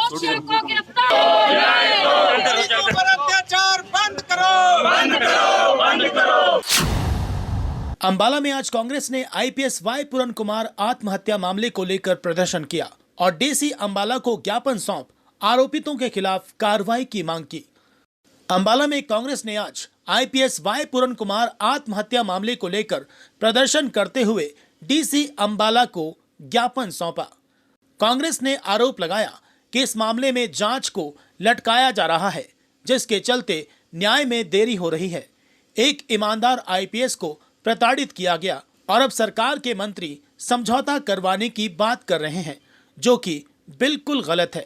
दोषियों को गिरफ्तार पर अत्याचार बंद करो, बंद करो, बंद करो। अंबाला में आज कांग्रेस ने आईपीएस वाई पूरन कुमार आत्महत्या मामले को लेकर प्रदर्शन किया और डीसी अंबाला को ज्ञापन सौंप आरोपितों के खिलाफ कार्रवाई की मांग की। अंबाला में कांग्रेस ने आज आईपीएस वाई पूरन कुमार आत्महत्या मामले को लेकर प्रदर्शन करते हुए डीसी अंबाला को ज्ञापन सौंपा। कांग्रेस ने आरोप लगाया कि इस मामले में जांच को लटकाया जा रहा है, जिसके चलते न्याय में देरी हो रही है। एक ईमानदार आईपीएस को प्रताड़ित किया गया और अब सरकार के मंत्री समझौता करवाने की बात कर रहे हैं, जो कि बिल्कुल गलत है।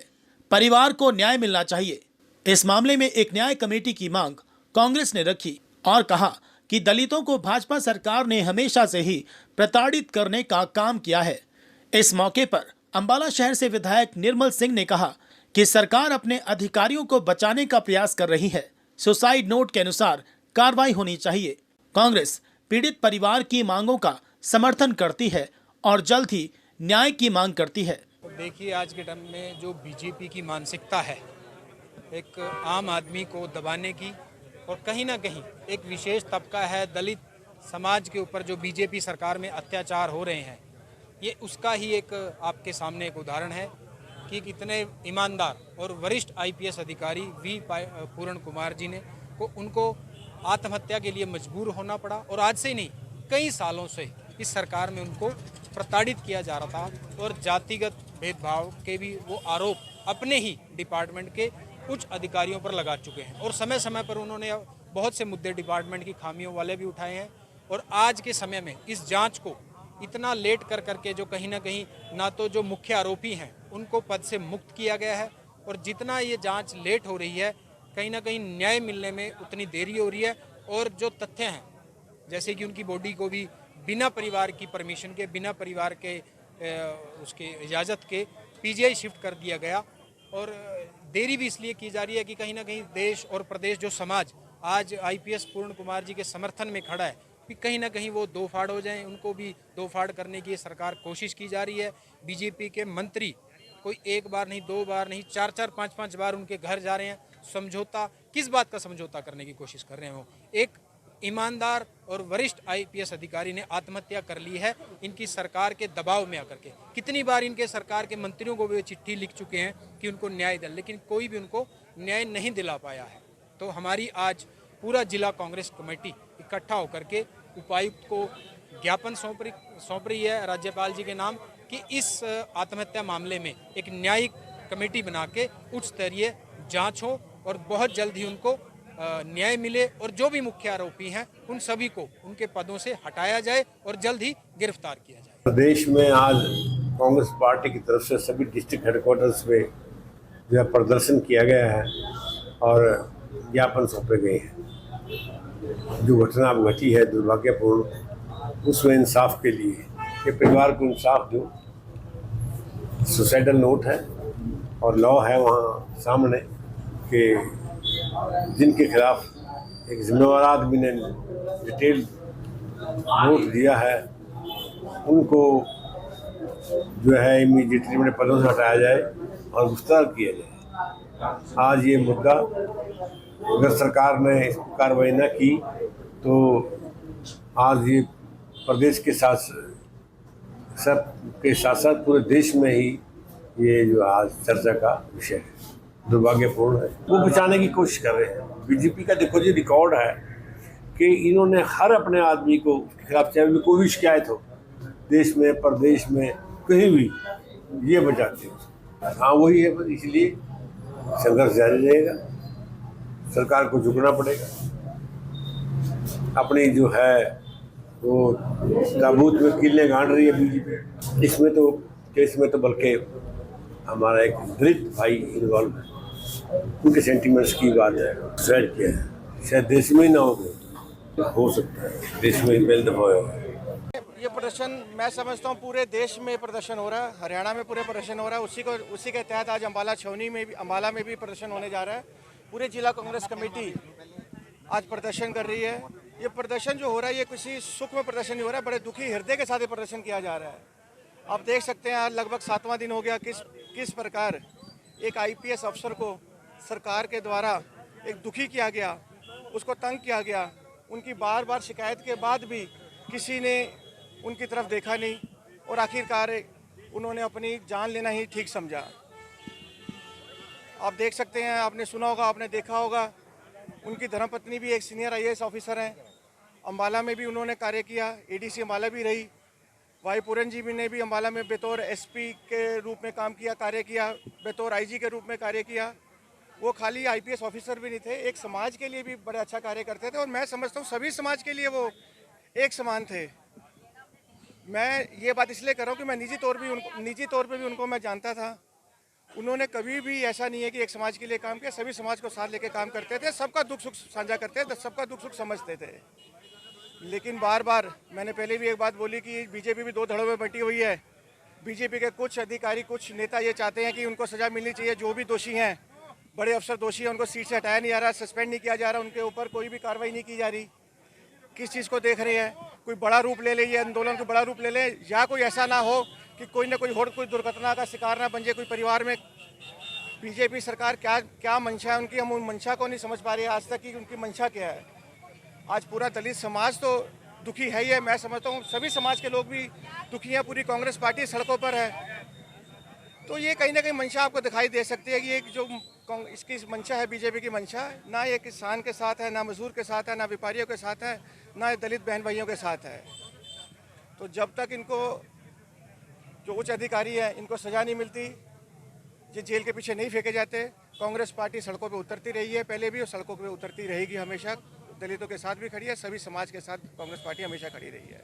परिवार को न्याय मिलना चाहिए। इस मामले में एक न्याय कमेटी की मांग कांग्रेस ने रखी और कहा कि दलितों को भाजपा सरकार ने हमेशा से ही प्रताड़ित करने का काम किया है। इस मौके पर अंबाला शहर से विधायक निर्मल सिंह ने कहा कि सरकार अपने अधिकारियों को बचाने का प्रयास कर रही है। सुसाइड नोट के अनुसार कार्रवाई होनी चाहिए। कांग्रेस पीड़ित परिवार की मांगों का समर्थन करती है और जल्द ही न्याय की मांग करती है। देखिए, आज के टाइम में जो बीजेपी की मानसिकता है, एक आम आदमी को दबाने की, और कहीं ना कहीं एक विशेष तबका है दलित समाज के ऊपर जो बीजेपी सरकार में अत्याचार हो रहे हैं, ये उसका ही एक आपके सामने एक उदाहरण है कि कितने ईमानदार और वरिष्ठ आईपीएस अधिकारी वी पूरन कुमार जी ने उनको आत्महत्या के लिए मजबूर होना पड़ा। और आज से ही नहीं, कई सालों से इस सरकार में उनको प्रताड़ित किया जा रहा था और जातिगत भेदभाव के भी वो आरोप अपने ही डिपार्टमेंट के कुछ अधिकारियों पर लगा चुके हैं। और समय समय पर उन्होंने बहुत से मुद्दे डिपार्टमेंट की खामियों वाले भी उठाए हैं। और आज के समय में इस जांच को इतना लेट कर करके जो कहीं ना कहीं ना तो जो मुख्य आरोपी हैं उनको पद से मुक्त किया गया है, और जितना ये जांच लेट हो रही है, कहीं ना कहीं न्याय मिलने में उतनी देरी हो रही है। और जो तथ्य हैं, जैसे कि उनकी बॉडी को भी बिना परिवार की परमिशन के, बिना परिवार के उसके इजाज़त के पीजीआई शिफ्ट कर दिया गया। और देरी भी इसलिए की जा रही है कि कहीं ना कहीं देश और प्रदेश जो समाज आज आईपीएस पूर्ण कुमार जी के समर्थन में खड़ा है, कि कहीं ना कहीं वो दो फाड़ हो जाएं, उनको भी दो फाड़ करने की सरकार कोशिश की जा रही है। बीजेपी के मंत्री कोई एक बार नहीं, दो बार नहीं, चार चार पाँच पाँच बार उनके घर जा रहे हैं। समझौता, किस बात का समझौता करने की कोशिश कर रहे हैं? वो एक ईमानदार और वरिष्ठ आईपीएस अधिकारी ने आत्महत्या कर ली है इनकी सरकार के दबाव में आकर के। कितनी बार इनके सरकार के मंत्रियों को भी चिट्ठी लिख चुके हैं कि उनको न्याय दें, लेकिन कोई भी उनको न्याय नहीं दिला पाया है। तो हमारी आज पूरा जिला कांग्रेस कमेटी इकट्ठा होकर के उपायुक्त को ज्ञापन सौंप रही है राज्यपाल जी के नाम, कि इस आत्महत्या मामले में एक न्यायिक कमेटी बना के उच्च स्तरीय जांच हो और बहुत जल्द ही उनको न्याय मिले, और जो भी मुख्य आरोपी हैं उन सभी को उनके पदों से हटाया जाए और जल्द ही गिरफ्तार किया जाए। प्रदेश में आज कांग्रेस पार्टी की तरफ से सभी डिस्ट्रिक्ट हेडक्वार्टर्स पे जो है प्रदर्शन किया गया है और ज्ञापन सौंपे गए हैं। जो घटना अब घटी है दुर्भाग्यपूर्ण, उसमें इंसाफ के लिए कि परिवार को इंसाफ दो। सुसाइडल नोट है और लॉ है वहाँ सामने कि जिनके खिलाफ एक जिम्मेवार आदमी ने डिटेल नोट दिया है उनको जो है इमीडिएटली अपने पदों से हटाया जाए और गिरफ्तार किया जाए। आज ये मुद्दा अगर सरकार ने इस कार्रवाई न की तो आज ये प्रदेश के साथ साथ पूरे देश में ही ये जो आज चर्चा का विषय है, दुर्भाग्यपूर्ण है। वो बचाने की कोशिश कर रहे हैं। बीजेपी का देखो जी रिकॉर्ड है कि इन्होंने हर अपने आदमी को उसके खिलाफ चाहे कोई भी शिकायत हो, देश में प्रदेश में कहीं भी, ये बचाते हैं। हाँ वही है, इसलिए संघर्ष जारी रहेगा। सरकार को झुकना पड़ेगा। अपनी जो है वो ताबूत में किले गाड़ रही है बीजेपी। इसमें तो केस में तो बल्कि हमारा एक दलित भाई इन्वॉल्व है, उनके सेंटिमेंट्स की बात है। सुसाइड किया है, शायद देश में ही ना हो सकता है देश में ही पहले दफा हुआ है। ये प्रदर्शन मैं समझता हूँ पूरे देश में प्रदर्शन हो रहा है, हरियाणा में पूरे प्रदर्शन हो रहा है। उसी के तहत आज अंबाला में भी प्रदर्शन होने जा रहा है। पूरे जिला कांग्रेस कमेटी आज प्रदर्शन कर रही है। ये प्रदर्शन जो हो रहा है ये किसी सुख में प्रदर्शन नहीं हो रहा है, बड़े दुखी हृदय के साथ ये प्रदर्शन किया जा रहा है। आप देख सकते हैं आज लगभग 7वां दिन हो गया किस प्रकार एक आईपीएस अफसर को सरकार के द्वारा एक दुखी किया गया, उसको तंग किया गया। उनकी बार बार शिकायत के बाद भी किसी ने उनकी तरफ देखा नहीं और आखिरकार उन्होंने अपनी जान लेना ही ठीक समझा। आप देख सकते हैं, आपने सुना होगा, आपने देखा होगा, उनकी धर्मपत्नी भी एक सीनियर आईएएस ऑफिसर हैं। अम्बाला में भी उन्होंने कार्य किया, एडीसी अम्बाला भी रही। वाई पूरन जी ने भी अम्बाला में बतौर एसपी के रूप में काम किया, कार्य किया, बतौर आईजी के रूप में कार्य किया। वो खाली आईपीएस ऑफिसर भी नहीं थे, एक समाज के लिए भी बड़े अच्छा कार्य करते थे और मैं समझता हूँ सभी समाज के लिए वो एक समान थे। मैं ये बात इसलिए कर रहा हूँ कि मैं निजी तौर पे भी उनको मैं जानता था। उन्होंने कभी भी ऐसा नहीं है कि एक समाज के लिए काम किया, सभी समाज को साथ लेके काम करते थे, सबका दुख सुख साझा करते थे, सबका दुख सुख समझते थे। लेकिन बार बार मैंने पहले भी एक बात बोली कि बीजेपी भी दो धड़ों में बटी हुई है। बीजेपी के कुछ अधिकारी, कुछ नेता ये चाहते हैं कि उनको सज़ा मिलनी चाहिए, जो भी दोषी हैं, बड़े अफसर दोषी हैं, उनको सीट से हटाया नहीं जा रहा, सस्पेंड नहीं किया जा रहा, उनके ऊपर कोई भी कार्रवाई नहीं की जा रही। किस चीज़ को देख रहे हैं? कोई बड़ा रूप ले ले, ये आंदोलन को बड़ा रूप ले ले, या कोई ऐसा ना हो कि कोई ना कोई दुर्घटना का शिकार ना बन जाए कोई परिवार में। बीजेपी सरकार क्या मंशा है उनकी, हम उन मंशा को नहीं समझ पा रहे आज तक कि उनकी मंशा क्या है। आज पूरा दलित समाज तो दुखी है ही है, मैं समझता हूँ सभी समाज के लोग भी दुखी हैं, पूरी कांग्रेस पार्टी सड़कों पर है। तो ये कहीं ना कहीं मंशा आपको दिखाई दे सकती है कि एक जो इसकी मंशा है, बीजेपी की मंशा, ना ये किसान के साथ है, ना मजदूर के साथ है, ना व्यापारियों के साथ है, ना दलित बहन भाइयों के साथ है। तो जब तक इनको जो उच्च अधिकारी है इनको सज़ा नहीं मिलती, ये जेल के पीछे नहीं फेंके जाते, कांग्रेस पार्टी सड़कों पे उतरती रही है पहले भी और सड़कों पे उतरती रहेगी हमेशा। दलितों के साथ भी खड़ी है, सभी समाज के साथ कांग्रेस पार्टी हमेशा खड़ी रही है।